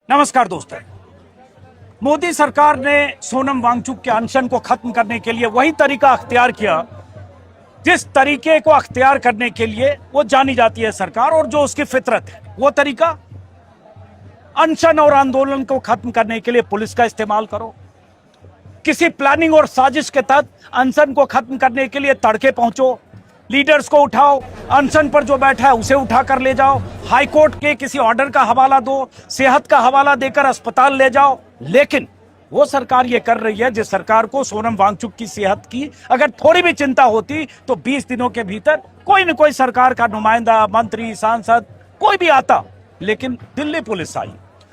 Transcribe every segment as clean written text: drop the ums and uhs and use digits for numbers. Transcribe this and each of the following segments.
नमस्कार दोस्तों। मोदी सरकार ने सोनम वांगचुक के अनशन को खत्म करने के लिए वही तरीका अख्तियार किया जिस तरीके को अख्तियार करने के लिए वो जानी जाती है सरकार, और जो उसकी फितरत है। वो तरीका अनशन और आंदोलन को खत्म करने के लिए पुलिस का इस्तेमाल करो, किसी प्लानिंग और साजिश के तहत अनशन को खत्म करने के लिए तड़के पहुंचो, लीडर्स को उठाओ, अनशन पर जो बैठा है उसे उठा कर ले जाओ, हाई कोर्ट के किसी ऑर्डर का हवाला दो, सेहत का हवाला देकर अस्पताल ले जाओ। लेकिन वो सरकार ये कर रही है जिस सरकार को सोनम वांगचुक की सेहत की अगर थोड़ी भी चिंता होती तो 20 दिनों के भीतर कोई न कोई सरकार का नुमाइंदा, मंत्री, सांसद कोई भी आता। लेकिन दिल्ली पुलिस आई,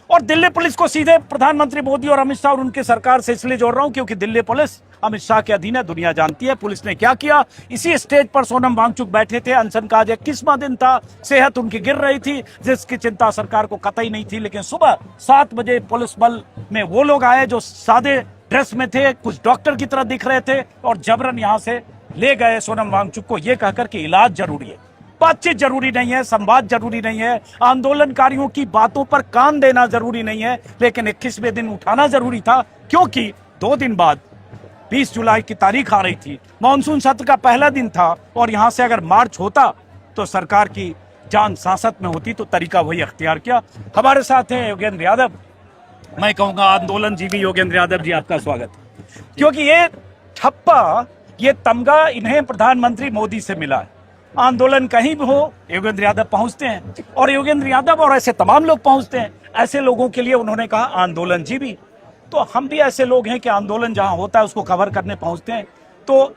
और दिल्ली पुलिस को सीधे प्रधानमंत्री मोदी और अमित शाह और उनकी सरकार से इसलिए जोड़ रहा हूं क्योंकि दिल्ली पुलिस अमित शाह के अधीन है, दुनिया जानती है। पुलिस ने क्या किया, इसी स्टेज पर सोनम वांगचुक बैठे थे, अनशन का आज 21वां दिन था, सेहत उनकी गिर रही थी जिसकी चिंता सरकार को कतई नहीं थी। लेकिन सुबह 7 बजे पुलिस बल में वो लोग आए जो सादे ड्रेस में थे, कुछ डॉक्टर की तरह दिख रहे थे, और जबरन यहां से ले गए सोनम वांगचुक को, यह कहकर कि इलाज जरूरी है, बातचीत जरूरी नहीं है, संवाद जरूरी नहीं है, आंदोलनकारियों की बातों पर कान देना जरूरी नहीं है। लेकिन 21वें दिन उठाना जरूरी था क्योंकि 2 दिन बाद 20 जुलाई की तारीख आ रही थी, मानसून सत्र का पहला दिन था, और यहां से अगर मार्च होता तो सरकार की जान सांसत में होती। तो तरीका वही अख्तियार किया। हमारे साथ हैं योगेंद्र यादव, मैं कहूंगा आंदोलन जीवी। योगेंद्र यादव जी, आपका स्वागत है। क्योंकि ये ठप्पा, ये तमगा इन्हें प्रधानमंत्री मोदी से मिला है। आंदोलन कहीं भी हो, योगेंद्र यादव पहुंचते हैं, और योगेंद्र यादव और ऐसे तमाम लोग पहुंचते हैं। ऐसे लोगों के लिए उन्होंने कहा आंदोलन जीवी। तो हम भी ऐसे लोग हैं कि आंदोलन जहां होता है उसको कवर करने पहुंचते हैं। तो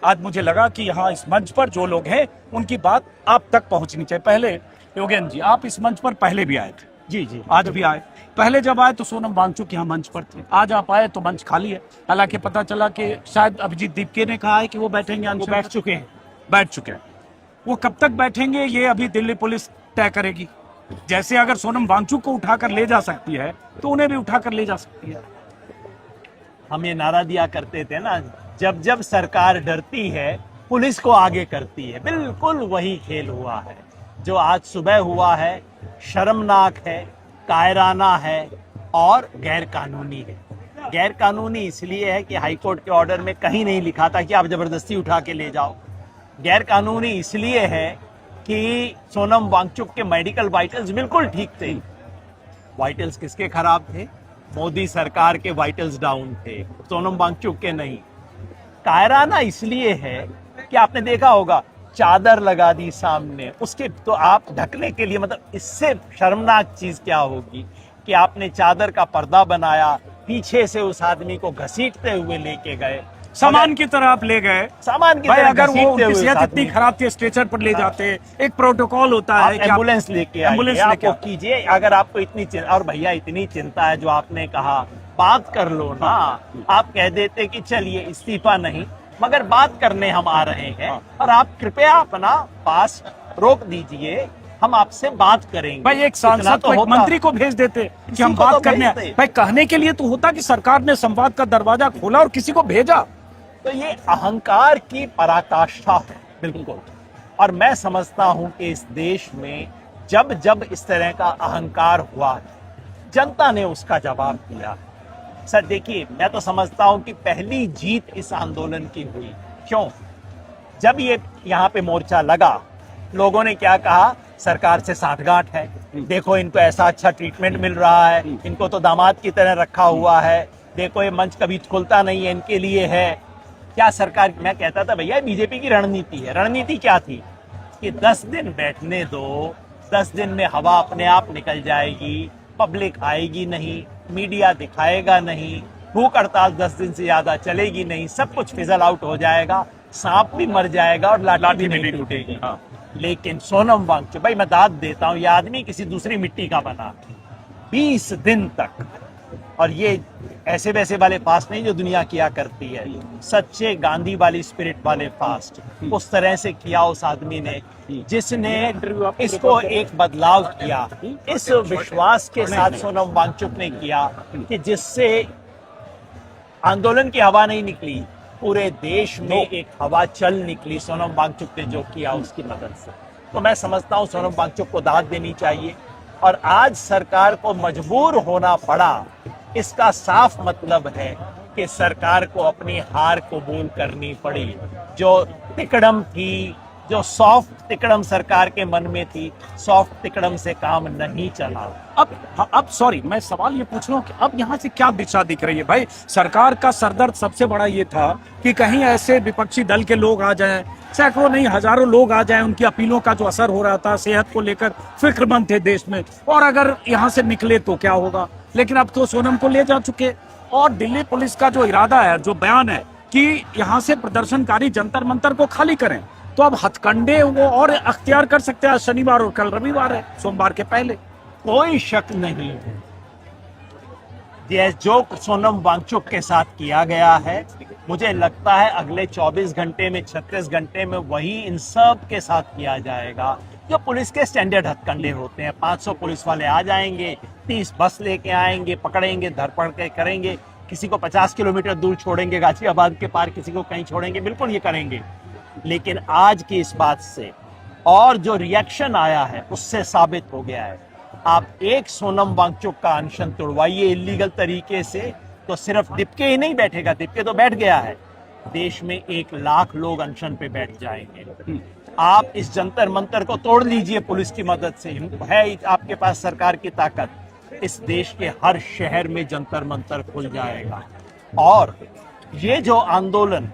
आज मुझे लगा कि यहाँ इस मंच पर जो लोग हैं उनकी बात आप तक पहुंचनी चाहिए। पहले योगेंद्र जी, आप इस मंच पर पहले भी आए थे। जी जी, आज भी आए। पहले जब आए तो सोनम वांगचुक यहाँ मंच पर थे, आज आप आए तो मंच खाली है। हालांकि पता चला कि शायद अभिजीत दीपके ने कहा है कि वो बैठेंगे, वो बैठ चुके हैं। वो कब तक बैठेंगे ये अभी दिल्ली पुलिस तय करेगी। जैसे अगर सोनम वांगचुक को उठाकर ले जा सकती है तो उन्हें भी उठाकर ले जा सकती है। हम ये नारा दिया करते थे ना, जब जब सरकार डरती है पुलिस को आगे करती है। बिल्कुल वही खेल हुआ है जो आज सुबह हुआ है। शर्मनाक है, कायराना है और गैर कानूनी है। गैर कानूनी इसलिए है कि हाईकोर्ट के ऑर्डर में कहीं नहीं लिखा था कि आप जबरदस्ती उठा के ले जाओ। गैर कानूनी इसलिए है कि सोनम वांगचुक के मेडिकल वाइटल्स बिल्कुल ठीक थे। वाइटल्स किसके खराब थे? मोदी सरकार के वाइटल्स डाउन थे, सोनम वांगचुक के नहीं। कायराना इसलिए है कि आपने देखा होगा चादर लगा दी सामने, उसके तो आप ढकने के लिए, मतलब इससे शर्मनाक चीज क्या होगी कि आपने चादर का पर्दा बनाया, पीछे से उस आदमी को घसीटते हुए लेके गए, सामान की तरह आप ले गए। सामान की भाई तरह अगर वो घसीटते उनकी हुए सेहत उस इतनी आदमी खराब थी, स्ट्रेचर पर ले जाते, एक प्रोटोकॉल होता है कि एम्बुलेंस लेके एम्बुलेंस आइए, लेके आपको कीजिए। अगर आपको इतनी चिंता, और भैया इतनी चिंता है जो आपने कहा, बात कर लो ना। आप कह देते कि चलिए इस्तीफा नहीं, मगर बात करने हम आ रहे हैं, और आप कृपया अपना पास रोक दीजिए, हम आपसे बात करेंगे। भाई एक सांसद को, एक मंत्री को भेज देते कि हम बात करने आए। भाई कहने के लिए तो होता कि सरकार ने संवाद का दरवाजा खोला और किसी को भेजा। तो ये अहंकार की पराकाष्ठा है बिल्कुल। और मैं समझता हूं कि इस देश में जब जब इस तरह का अहंकार हुआ, जनता ने उसका जवाब दिया। सर देखिए, मैं तो समझता हूं कि पहली जीत इस आंदोलन की हुई। क्यों? जब ये यहाँ पे मोर्चा लगा, लोगों ने क्या कहा? सरकार से साठगांठ है, देखो इनको ऐसा अच्छा ट्रीटमेंट मिल रहा है, इनको तो दामाद की तरह रखा हुआ है, देखो ये मंच कभी खुलता नहीं है, इनके लिए है। क्या सरकार, मैं कहता था भैया बीजेपी की रणनीति है। रणनीति क्या थी कि 10 दिन बैठने दो, 10 दिन में हवा अपने आप निकल जाएगी, पब्लिक आएगी नहीं, मीडिया दिखाएगा नहीं, भूख हड़ताल 10 दिन से ज्यादा चलेगी नहीं, सब कुछ फिजल आउट हो जाएगा, सांप भी मर जाएगा और लाठी भी नहीं टूटेगी। लेकिन सोनम वांगचुक, भाई मैं दाद देता हूं, ये आदमी किसी दूसरी मिट्टी का बना, 20 दिन तक। और ये ऐसे वैसे वाले फास्ट नहीं जो दुनिया किया करती है, सच्चे गांधी वाली स्पिरिट वाले फास्ट, उस तरह से किया उस आदमी ने, जिसने इसको एक बदलाव किया। इस विश्वास के साथ सोनम वांगचुक ने किया कि जिससे आंदोलन की हवा नहीं निकली, पूरे देश में एक हवा चल निकली सोनम वांगचुक ने जो किया उसकी मदद से। तो मैं समझता हूँ सोनम वांगचुक को दाद देनी चाहिए। और आज सरकार को मजबूर होना पड़ा, इसका साफ मतलब है कि सरकार को अपनी हार कबूल करनी पड़ी। जो तिकड़म थी, जो सॉफ्ट तिकड़म सरकार के मन में थी, सॉफ्ट तिकड़म से काम नहीं चला। अब सॉरी, मैं सवाल ये पूछ रहा हूँ कि अब यहाँ से क्या दिशा दिख रही है भाई? सरकार का सरदर्द सबसे बड़ा ये था कि कहीं ऐसे विपक्षी दल के लोग आ जाएं, सैकड़ों नहीं हजारों लोग आ जाएं, उनकी अपीलों का जो असर हो रहा था, सेहत को लेकर फिक्रमंद थे देश में, और अगर यहाँ से निकले तो क्या होगा। लेकिन अब तो सोनम को ले जा चुके, और दिल्ली पुलिस का जो इरादा है, जो बयान है कि यहाँ से प्रदर्शनकारी जंतर मंतर को खाली करें, तो अब हथकंडे वो और अख्तियार कर सकते हैं। शनिवार और कल रविवार है, सोमवार के पहले। कोई शक नहीं, ये जो सोनम वांगचुक के साथ किया गया है, मुझे लगता है अगले 24 घंटे में, 36 घंटे में वही इन सब के साथ किया जाएगा। जो पुलिस के स्टैंडर्ड हथकंडे होते हैं, 500 पुलिस वाले आ जाएंगे, 30 बस लेके आएंगे, पकड़ेंगे, धरपकड़ के करेंगे, किसी को 50 किलोमीटर दूर छोड़ेंगे गाजियाबाद के पार, किसी को कहीं छोड़ेंगे, बिल्कुल ये करेंगे। लेकिन आज की इस बात से और जो रिएक्शन आया है उससे साबित हो गया है, आप एक सोनम वांगचुक का अनशन तोड़वाइए इलीगल तरीके से, तो सिर्फ दिपके ही नहीं बैठेगा, दिपके तो बैठ गया है, देश में 1 लाख लोग अनशन पे बैठ जाएंगे। आप इस जंतर मंतर को तोड़ लीजिए पुलिस की मदद से, है आपके पास सरकार की ताकत, इस देश के हर शहर में जंतर मंतर खुल जाएगा। और ये जो आंदोलन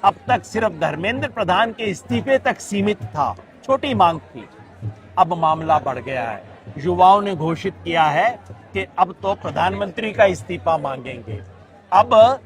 अब तक सिर्फ धर्मेंद्र प्रधान के इस्तीफे तक सीमित था, छोटी मांग थी, अब मामला बढ़ गया है। युवाओं ने घोषित किया है कि अब तो प्रधानमंत्री का इस्तीफा मांगेंगे। अब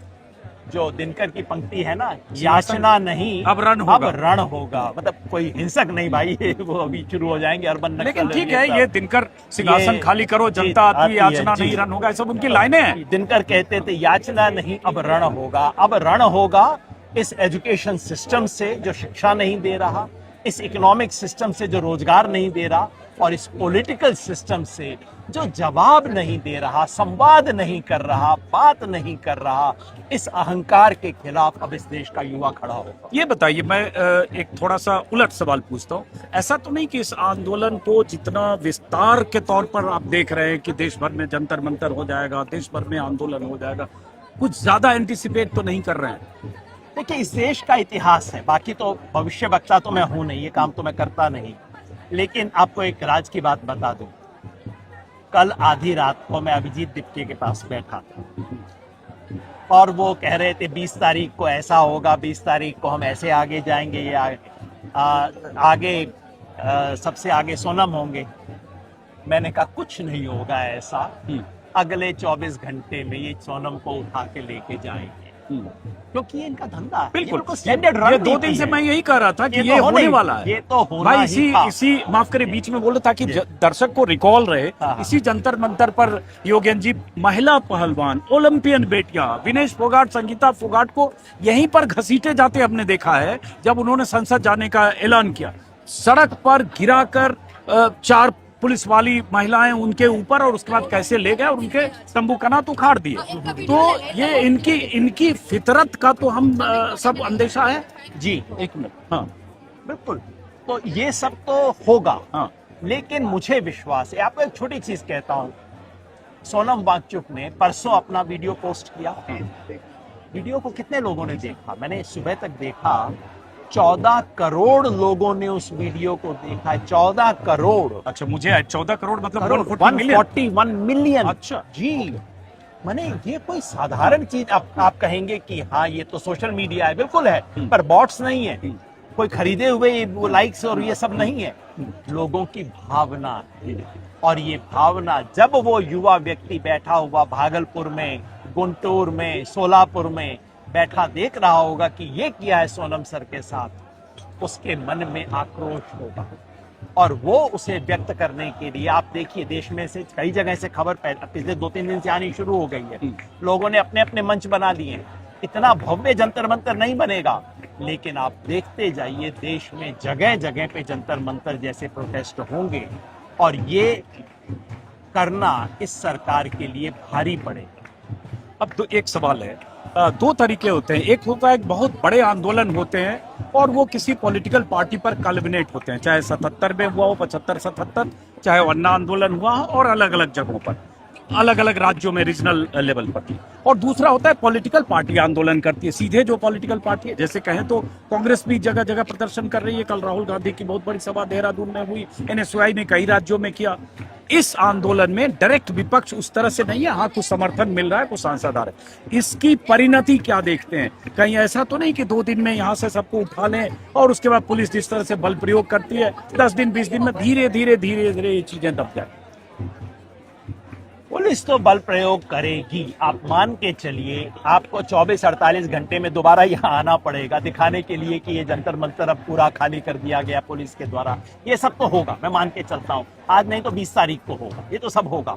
जो दिनकर की पंक्ति है ना, याचना नहीं अब रण होगा, अब रण होगा, मतलब कोई हिंसक नहीं भाई, वो अभी शुरू हो जाएंगे अर्बन नक्सल। लेकिन ठीक है, ये दिनकर सिंहासन खाली करो, जनता आती है, याचना नहीं रण होगा, सब उनकी लाइनें हैं। दिनकर कहते थे याचना नहीं अब रण होगा। अब रण होगा इस एजुकेशन सिस्टम से जो शिक्षा नहीं दे रहा, इस इकोनॉमिक सिस्टम से जो रोजगार नहीं दे रहा, और इस पॉलिटिकल सिस्टम से जो जवाब नहीं दे रहा, संवाद नहीं कर रहा, बात नहीं कर रहा, इस अहंकार के खिलाफ अब इस देश का युवा खड़ा होगा। ये बताइए, मैं एक थोड़ा सा उलट सवाल पूछता हूँ, ऐसा तो नहीं कि इस आंदोलन को जितना विस्तार के तौर पर आप देख रहे हैं कि देश भर में जंतर मंतर हो जाएगा, देश भर में आंदोलन हो जाएगा, कुछ ज्यादा एंटिसिपेट तो नहीं कर रहे हैं? देखिए, इस देश का इतिहास है, बाकी तो भविष्य वक्ता तो मैं हूं नहीं, ये काम तो मैं करता नहीं, लेकिन आपको एक राज की बात बता दूं। कल आधी रात को मैं अभिजीत दिपके के पास बैठा था और वो कह रहे थे 20 तारीख को ऐसा होगा, 20 तारीख को हम ऐसे आगे जाएंगे, ये आगे सबसे आगे सोनम होंगे। मैंने कहा कुछ नहीं होगा ऐसा, अगले 24 घंटे में ये सोनम को उठा के लेके जाएंगे, क्योंकि ये इनका धंधा है। बिल्कुल, स्टैंडर्ड ये 2 दिन से मैं यही कह रहा था कि ये होने वाला है, ये तो होना भाई। ही था। इसी माफ करें, बीच में बोला था कि दर्शक को रिकॉल रहे, इसी जंतर मंतर पर योगेन जी, महिला पहलवान, ओलंपियन बेटियां विनेश फोगाट, संगीता फोगाट को यहीं पर घसीटे जाते हमने देखा है। जब उन्होंने संसद जाने का ऐलान किया, सड़क पर गिराकर 4 पुलिस वाली महिलाएं उनके ऊपर, और उसके बाद कैसे ले गए और उनके तंबू कनात उखाड़ दिए। तो ये इनकी फितरत का तो हम सब अंदेशा है जी। एक मिनट, हाँ बिल्कुल, तो ये सब तो होगा, हाँ। लेकिन मुझे विश्वास है। आपको एक छोटी चीज कहता हूं, सोनम वांगचुक ने परसों अपना वीडियो पोस्ट किया, वीडियो को कितने लोगों ने देखा? मैंने सुबह तक देखा, 14 करोड़ लोगों ने उस वीडियो को देखा है। 14 करोड़। अच्छा, मुझे 14 करोड़ मतलब 141 मिलियन। अच्छा जी, मैंने ये कोई साधारण चीज, आप कहेंगे कि हाँ ये तो सोशल मीडिया है, बिल्कुल है, पर बॉट्स नहीं है, कोई खरीदे हुए वो लाइक्स और ये सब नहीं है, लोगों की भावना है। और ये भावना, जब वो युवा व्यक्ति बैठा हुआ भागलपुर में, गुंटूर में, सोलापुर में बैठा देख रहा होगा कि ये किया है सोनम सर के साथ, उसके मन में आक्रोश होगा, और वो उसे व्यक्त करने के लिए, आप देखिए देश में से कई जगह से खबर पिछले 2-3 दिन से आनी शुरू हो गई है। लोगों ने अपने अपने मंच बना लिए। इतना भव्य जंतर मंतर नहीं बनेगा, लेकिन आप देखते जाइए, देश में जगह जगह पे जंतर मंतर जैसे प्रोटेस्ट होंगे, और ये करना इस सरकार के लिए भारी पड़ेगा। अब तो एक सवाल है दो तरीके होते हैं। एक होता है एक बहुत बड़े आंदोलन होते हैं और वो किसी पॉलिटिकल पार्टी पर कल्मिनेट होते हैं, चाहे 77 में हुआ हो, 75-77, चाहे वो अन्ना आंदोलन हुआ हो, और अलग अलग जगहों पर, अलग अलग राज्यों में रीजनल लेवल पर भी। और दूसरा होता है पॉलिटिकल पार्टी आंदोलन करती है, सीधे जो पॉलिटिकल पार्टी है, जैसे कहें तो कांग्रेस भी जगह जगह प्रदर्शन कर रही है। कल राहुल गांधी की बहुत बड़ी सभा देहरादून में हुई, एनएसयूआई ने कई राज्यों में किया। इस आंदोलन में डायरेक्ट विपक्ष उस तरह से नहीं है, हाँ कुछ समर्थन मिल रहा है, कुछ सांसद आ रहे हैं। इसकी परिणति क्या देखते हैं? कहीं ऐसा तो नहीं कि 2 दिन में यहाँ से सबको उठा लें और उसके बाद पुलिस जिस तरह से बल प्रयोग करती है 10 दिन 20 दिन में धीरे धीरे धीरे धीरे ये चीजें दब जाए? पुलिस तो बल प्रयोग करेगी। आप मान के चलिए, आपको 24-48 घंटे में दोबारा यहाँ आना पड़ेगा दिखाने के लिए कि ये जंतर मंतर अब पूरा खाली कर दिया गया पुलिस के द्वारा। ये सब तो होगा, मैं मान के चलता हूँ, आज नहीं तो 20 तारीख को होगा, ये तो सब होगा।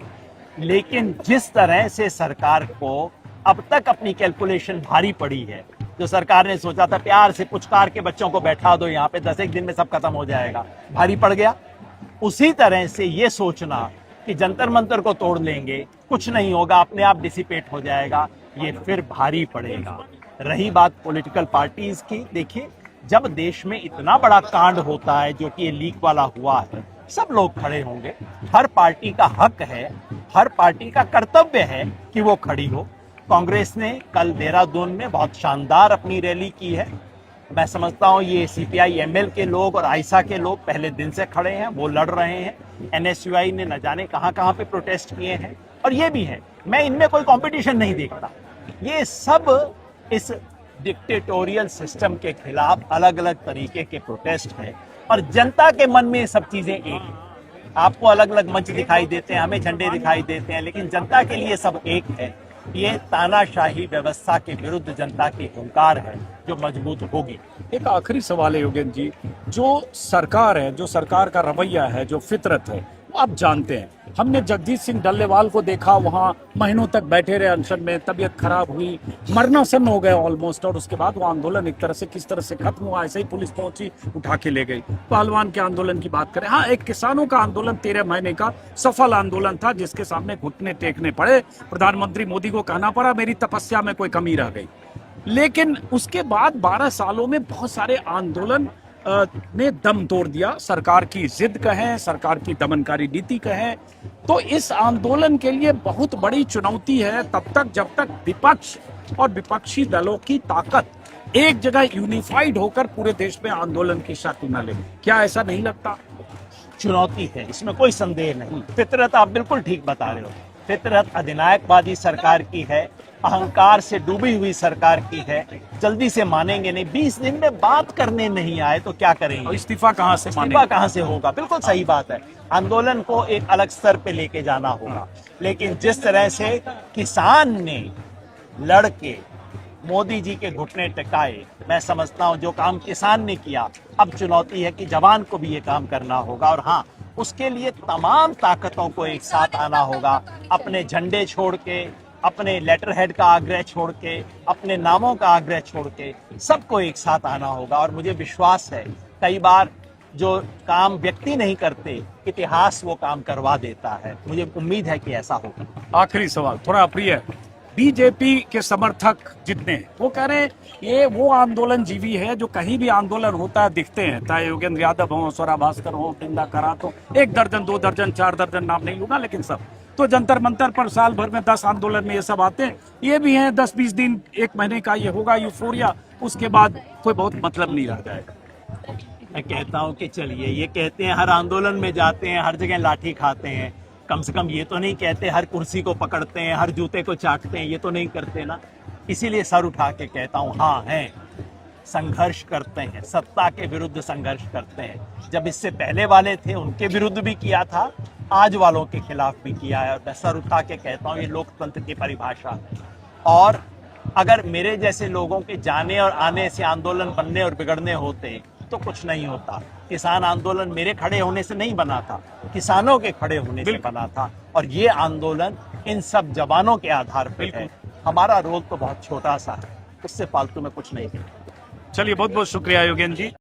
लेकिन जिस तरह से सरकार को अब तक अपनी कैलकुलेशन भारी पड़ी है, जो सरकार ने सोचा था प्यार से पुचकार के बच्चों को बैठा दो यहाँ पे 10 एक दिन में सब खत्म हो जाएगा, भारी पड़ गया। उसी तरह से ये सोचना कि जंतर मंतर को तोड़ लेंगे, कुछ नहीं होगा, अपने आप डिसिपेट हो जाएगा, ये फिर भारी पड़ेगा। रही बात पॉलिटिकल पार्टीज की, देखिए जब देश में इतना बड़ा कांड होता है जो कि ये लीक वाला हुआ है, सब लोग खड़े होंगे। हर पार्टी का हक है, हर पार्टी का कर्तव्य है कि वो खड़ी हो। कांग्रेस ने कल देहरादून में बहुत शानदार अपनी रैली की है। मैं समझता हूँ ये सीपीआई एमएल के लोग और आइसा के लोग पहले दिन से खड़े हैं, वो लड़ रहे हैं। एनएसयूआई ने न जाने कहां कहां पे प्रोटेस्ट किए हैं, और ये भी है, मैं इनमें कोई कंपटीशन नहीं देखता। ये सब इस डिक्टेटोरियल सिस्टम के खिलाफ अलग अलग तरीके के प्रोटेस्ट है, और जनता के मन में ये सब चीजें एक हैं। आपको अलग अलग मंच दिखाई देते हैं, हमें झंडे दिखाई देते हैं, लेकिन जनता के लिए सब एक है। ये तानाशाही व्यवस्था के विरुद्ध जनता की हुंकार है जो मजबूत होगी। एक आखिरी सवाल है योगेंद्र जी, जो सरकार है, जो सरकार का रवैया है, जो फितरत है, वो आप जानते हैं। हमने जगदीश सिंह डल्लेवाल को देखा, वहां महीनों तक बैठे रहे अनशन में, तबीयत खराब हुई, मरनासन हो गए ऑलमोस्ट, और उसके बाद वो आंदोलन एक तरह से किस तरह से खत्म हुआ, ऐसे ही पुलिस पहुंची उठा के ले गई। पहलवान के आंदोलन की बात करें, हाँ एक किसानों का आंदोलन 13 महीने का सफल आंदोलन था, जिसके सामने घुटने टेकने पड़े, प्रधानमंत्री मोदी को कहना पड़ा मेरी तपस्या में कोई कमी रह गई। लेकिन उसके बाद 12 सालों में बहुत सारे आंदोलन ने दम तोड़ दिया। सरकार की जिद कहें, सरकार की दमनकारी नीति कहें, तो इस आंदोलन के लिए बहुत बड़ी चुनौती है तब तक जब तक विपक्ष और विपक्षी दलों की ताकत एक जगह यूनिफाइड होकर पूरे देश में आंदोलन की शक्ति न ले। क्या ऐसा नहीं लगता? चुनौती है, इसमें कोई संदेह नहीं। फितरत आप बिल्कुल ठीक बता रहे हो। फितरत अधिनायकवादी सरकार की है, अहंकार से डूबी हुई सरकार की है। जल्दी से मानेंगे नहीं, 20 दिन में बात करने नहीं आए तो क्या करेंगे? इस्तीफा कहां से इस्तीफा कहां से होगा? बिल्कुल सही बात है। आंदोलन को एक अलग स्तर पे लेके जाना होगा। लेकिन जिस तरह से किसान ने लड़के मोदी जी के घुटने टिकाए, मैं समझता हूं जो काम किसान ने किया, अब चुनौती है कि जवान को भी ये काम करना होगा। और हाँ, उसके लिए तमाम ताकतों को एक साथ आना होगा। अपने झंडे छोड़ के, अपने लेटर हेड का आग्रह छोड़ के, अपने नामों का आग्रह छोड़ के सबको एक साथ आना होगा। और मुझे विश्वास है कई बार जो काम व्यक्ति नहीं करते, इतिहास वो काम करवा देता है। मुझे उम्मीद है कि ऐसा होगा। आखिरी सवाल थोड़ा अप्रिय है। बीजेपी के समर्थक जितने हैं वो कह रहे हैं ये वो आंदोलन जीवी है जो कहीं भी आंदोलन होता है दिखते हैं, चाहे योगेंद्र यादव हो, स्वरा भास्कर हो, वृंदा करात हो, 1 दर्जन 2 दर्जन 4 दर्जन नाम नहीं लूंगा, लेकिन सब तो जंतर मंतर पर साल भर में 10 आंदोलन में ये सब आते हैं। ये भी हैं 10-20 दिन 1 महीने का ये होगा यूफोरिया, उसके बाद कोई बहुत मतलब नहीं रह जाएगा। मैं कहता हूं कि चलिए, ये कहते हैं हर आंदोलन में जाते हैं, हर जगह लाठी खाते हैं, कम से कम ये तो नहीं कहते हर कुर्सी को पकड़ते हैं, हर जूते को चाटते हैं, ये तो नहीं करते ना। इसीलिए सर उठा के कहता हूं, हाँ हैं, संघर्ष करते हैं, सत्ता के विरुद्ध संघर्ष करते हैं। जब इससे पहले वाले थे उनके विरुद्ध भी किया था, आज वालों के खिलाफ भी किया है। और मैं सर उठा के कहता हूं ये लोकतंत्र की परिभाषा है। और अगर मेरे जैसे लोगों के जाने और आने से आंदोलन बनने और बिगड़ने होते तो कुछ नहीं होता। किसान आंदोलन मेरे खड़े होने से नहीं बना था, किसानों के खड़े होने से बना था। और ये आंदोलन इन सब जवानों के आधार पर है। हमारा रोल तो बहुत छोटा सा है, उससे फालतू में कुछ नहीं है। चलिए, बहुत बहुत शुक्रिया योगेंद्र जी।